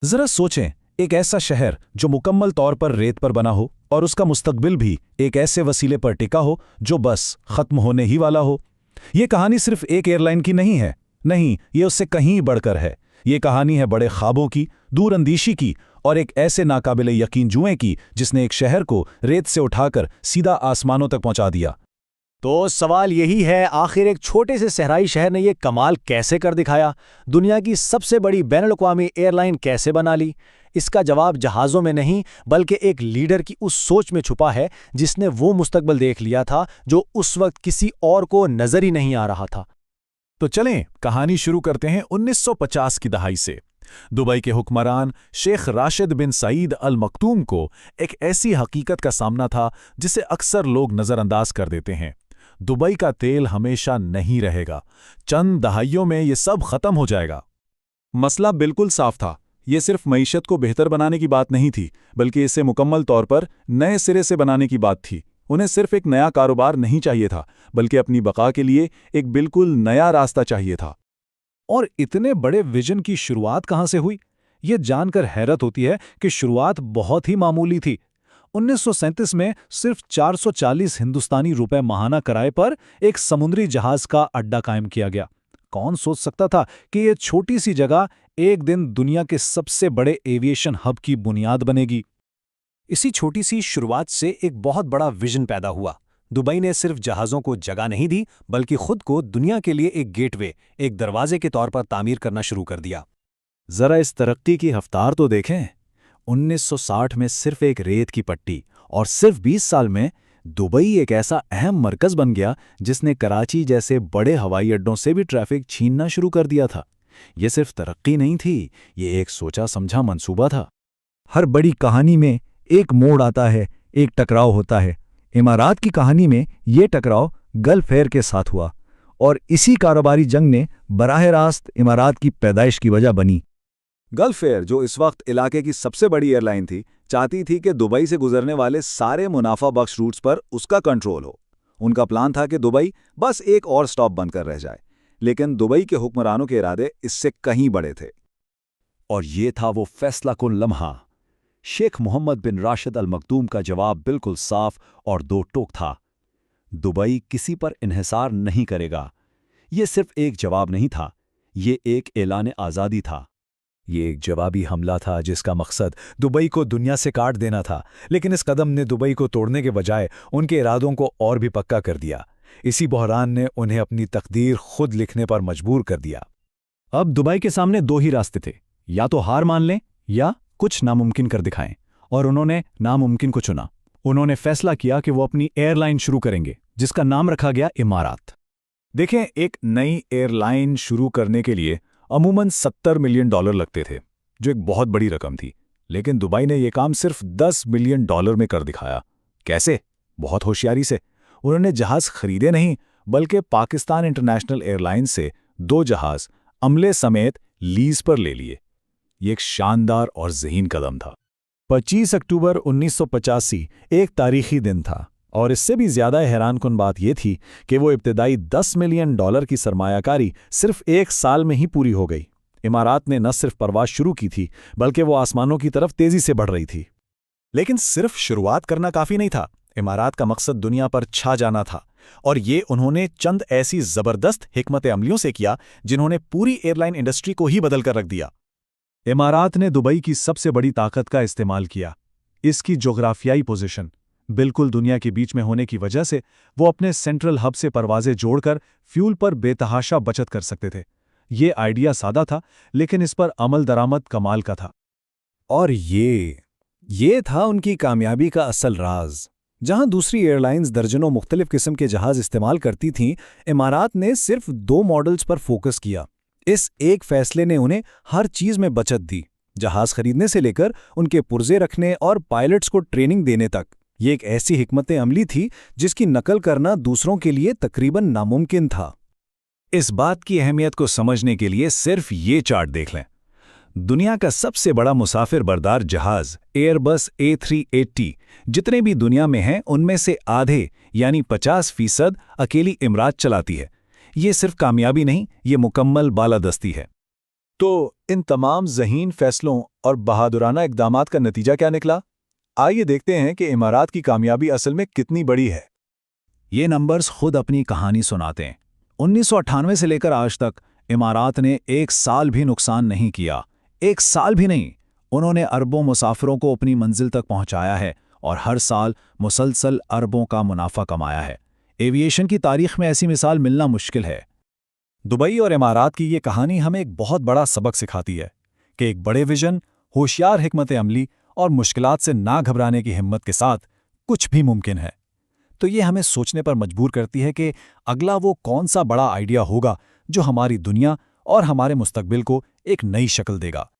जरा सोचें, एक ऐसा शहर जो मुकम्मल तौर पर रेत पर बना हो और उसका मुस्तकबिल भी एक ऐसे वसीले पर टिका हो जो बस खत्म होने ही वाला हो। ये कहानी सिर्फ एक एयरलाइन की नहीं है। नहीं, ये उससे कहीं बढ़कर है। ये कहानी है बड़े ख्वाबों की, दूरअंदेशी की और एक ऐसे नाकाबिले यकीन जुए की जिसने एक शहर को रेत से उठाकर सीधा आसमानों तक पहुंचा दिया। तो सवाल यही है, आखिर एक छोटे से सहराई शहर ने ये कमाल कैसे कर दिखाया? दुनिया की सबसे बड़ी बैनुल-अक़वामी एयरलाइन कैसे बना ली? इसका जवाब जहाज़ों में नहीं, बल्कि एक लीडर की उस सोच में छुपा है जिसने वो मुस्तकबिल देख लिया था जो उस वक्त किसी और को नजर ही नहीं आ रहा था। तो चलें कहानी शुरू करते हैं 1950 की दहाई से। दुबई के हुक्मरान शेख राशिद बिन सईद अल मखदूम को एक ऐसी हकीकत का सामना था जिसे अक्सर लोग नज़रअंदाज कर देते हैं। दुबई का तेल हमेशा नहीं रहेगा। चंद दहाइयों में ये सब खत्म हो जाएगा। मसला बिल्कुल साफ था। ये सिर्फ मईशत को बेहतर बनाने की बात नहीं थी, बल्कि इसे मुकम्मल तौर पर नए सिरे से बनाने की बात थी। उन्हें सिर्फ एक नया कारोबार नहीं चाहिए था, बल्कि अपनी बका के लिए एक बिल्कुल नया रास्ता चाहिए था। और इतने बड़े विजन की शुरुआत कहां से हुई? ये जानकर हैरत होती है कि शुरुआत बहुत ही मामूली थी। 1937 में सिर्फ 440 हिंदुस्तानी रुपए माहाना किराए पर एक समुद्री जहाज का अड्डा कायम किया गया। कौन सोच सकता था कि ये छोटी सी जगह एक दिन दुनिया के सबसे बड़े एविएशन हब की बुनियाद बनेगी। इसी छोटी सी शुरुआत से एक बहुत बड़ा विजन पैदा हुआ। दुबई ने सिर्फ जहाज़ों को जगह नहीं दी, बल्कि खुद को दुनिया के लिए एक गेटवे, एक दरवाजे के तौर पर तामीर करना शुरू कर दिया। जरा इस तरक्की की रफ्तार तो देखें। 1960 में सिर्फ एक रेत की पट्टी और सिर्फ 20 साल में दुबई एक ऐसा अहम मरकज बन गया जिसने कराची जैसे बड़े हवाई अड्डों से भी ट्रैफिक छीनना शुरू कर दिया था। ये सिर्फ तरक्की नहीं थी, ये एक सोचा समझा मंसूबा था। हर बड़ी कहानी में एक मोड़ आता है, एक टकराव होता है। इमारात की कहानी में ये टकराव गल्फ एयर के साथ हुआ और इसी कारोबारी जंग ने बराह रास्त इमारात की पैदाइश की वजह बनी। गल्फ एयर, जो इस वक्त इलाके की सबसे बड़ी एयरलाइन थी, चाहती थी कि दुबई से गुजरने वाले सारे मुनाफा बख्श रूट्स पर उसका कंट्रोल हो। उनका प्लान था कि दुबई बस एक और स्टॉप बनकर रह जाए। लेकिन दुबई के हुक्मरानों के इरादे इससे कहीं बड़े थे। और ये था वो फैसला कुन लम्हा। शेख मोहम्मद बिन राशिद अल मखदूम का जवाब बिल्कुल साफ और दो टोक था। दुबई किसी पर इन्हिसार नहीं करेगा। ये सिर्फ एक जवाब नहीं था, ये एक ऐलान आज़ादी था। ये एक जवाबी हमला था जिसका मकसद दुबई को दुनिया से काट देना था। लेकिन इस कदम ने दुबई को तोड़ने के बजाय उनके इरादों को और भी पक्का कर दिया। इसी बहरान ने उन्हें अपनी तकदीर खुद लिखने पर मजबूर कर दिया। अब दुबई के सामने दो ही रास्ते थे, या तो हार मान लें या कुछ नामुमकिन कर दिखाएं। और उन्होंने नामुमकिन को चुना। उन्होंने फैसला किया कि वो अपनी एयरलाइन शुरू करेंगे, जिसका नाम रखा गया इमारात। देखें, एक नई एयरलाइन शुरू करने के लिए अमूमन $70 मिलियन लगते थे, जो एक बहुत बड़ी रकम थी। लेकिन दुबई ने यह काम सिर्फ $10 मिलियन में कर दिखाया। कैसे? बहुत होशियारी से। उन्होंने जहाज खरीदे नहीं, बल्कि पाकिस्तान इंटरनेशनल एयरलाइंस से 2 जहाज अमले समेत लीज पर ले लिए। ये एक शानदार और ज़हीन कदम था। 25 अक्टूबर 1985 एक तारीखी दिन था, और इससे भी ज़्यादा हैरानकुन बात यह थी कि वो इब्तिदाई $10 मिलियन की सरमायाकारी सिर्फ 1 साल में ही पूरी हो गई। इमारात ने न सिर्फ परवाज शुरू की थी, बल्कि वो आसमानों की तरफ तेज़ी से बढ़ रही थी। लेकिन सिर्फ शुरुआत करना काफ़ी नहीं था। इमारात का मकसद दुनिया पर छा जाना था, और ये उन्होंने चंद ऐसी ज़बरदस्त हिकमत अमलियों से किया जिन्होंने पूरी एयरलाइन इंडस्ट्री को ही बदल कर रख दिया। इमारात ने दुबई की सबसे बड़ी ताकत का इस्तेमाल किया। इसकी जोग्राफियाई पोजीशन बिल्कुल दुनिया के बीच में होने की वजह से वो अपने सेंट्रल हब से परवाजें जोड़कर फ्यूल पर बेतहाशा बचत कर सकते थे। ये आइडिया सादा था, लेकिन इस पर अमल दरामद कमाल का था। और ये था उनकी कामयाबी का असल राज। जहां दूसरी एयरलाइंस दर्जनों मुख्तलिफ किस्म के जहाज इस्तेमाल करती थीं, इमारात ने सिर्फ 2 मॉडल्स पर फोकस किया। इस एक फैसले ने उन्हें हर चीज़ में बचत दी, जहाज खरीदने से लेकर उनके पुर्जे रखने और पायलट्स को ट्रेनिंग देने तक। ये एक ऐसी हिकमत अमली थी जिसकी नकल करना दूसरों के लिए तकरीबन नामुमकिन था। इस बात की अहमियत को समझने के लिए सिर्फ ये चार्ट देख लें। दुनिया का सबसे बड़ा मुसाफिर बरदार जहाज एयरबस A380 जितने भी दुनिया में हैं, उनमें से आधे यानी 50% अकेली इमारात चलाती है। ये सिर्फ कामयाबी नहीं, ये मुकम्मल बालादस्ती है। तो इन तमाम ज़हीन फैसलों और बहादुराना इक़दामात का नतीजा क्या निकला? आइए देखते हैं कि इमारात की कामयाबी असल में कितनी बड़ी है। ये नंबर्स खुद अपनी कहानी सुनाते हैं। 1998 से लेकर आज तक इमारात ने एक साल भी नुकसान नहीं किया। एक साल भी नहीं। उन्होंने अरबों मुसाफिरों को अपनी मंजिल तक पहुंचाया है और हर साल मुसलसल अरबों का मुनाफा कमाया है। एविएशन की तारीख में ऐसी मिसाल मिलना मुश्किल है। दुबई और इमारात की ये कहानी हमें एक बहुत बड़ा सबक सिखाती है कि एक बड़े विजन, होशियार हिकमत अमली और मुश्किलात से ना घबराने की हिम्मत के साथ कुछ भी मुमकिन है। तो ये हमें सोचने पर मजबूर करती है कि अगला वो कौन सा बड़ा आइडिया होगा जो हमारी दुनिया और हमारे मुस्तकबिल को एक नई शक्ल देगा।